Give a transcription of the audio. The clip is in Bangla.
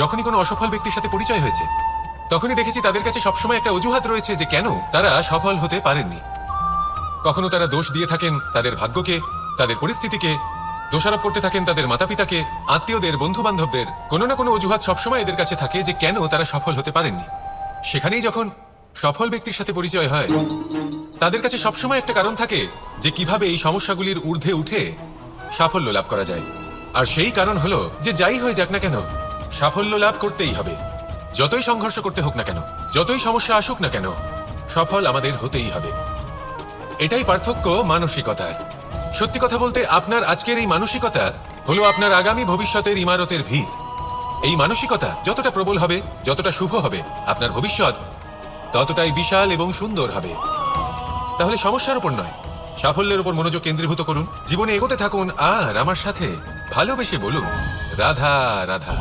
যখনই কোনো অসফল ব্যক্তির সাথে পরিচয় হয়েছে তখনই দেখেছি তাদের কাছে সবসময় একটা অজুহাত রয়েছে যে কেন তারা সফল হতে পারেননি। কখনো তারা দোষ দিয়ে থাকেন তাদের ভাগ্যকে, তাদের পরিস্থিতিকে, দোষারোপ করতে থাকেন তাদের মাতাপিতাকে, আত্মীয়দের, বন্ধু বান্ধবদের। কোনো না কোনো অজুহাত সবসময় এদের কাছে থাকে যে কেন তারা সফল হতে পারেননি। সেখানেই যখন সফল ব্যক্তির সাথে পরিচয় হয় তাদের কাছে সবসময় একটা কারণ থাকে যে কিভাবে এই সমস্যাগুলির ঊর্ধ্বে উঠে সাফল্য লাভ করা যায়। আর সেই কারণ হলো যে যাই হয়ে যাক না কেন সাফল্য লাভ করতেই হবে। যতই সংঘর্ষ করতে হোক না কেন, যতই সমস্যা আসুক না কেন, সফল আমাদের হতেই হবে। এটাই পার্থক্য মানসিকতার। সত্যি কথা বলতে আপনার আজকের এই মানসিকতা হলো আপনার আগামী ভবিষ্যতের ইমারতের ভিত। এই মানসিকতা যতটা প্রবল হবে, যতটা শুভ হবে, আপনার ভবিষ্যৎ ততটাই বিশাল এবং সুন্দর হবে। তাহলে সমস্যার উপর নয়, সাফল্যের উপর মনোযোগ কেন্দ্রীভূত করুন, জীবনে এগোতে থাকুন আর আমার সাথে ভালোবেসে বলুন রাধা রাধা।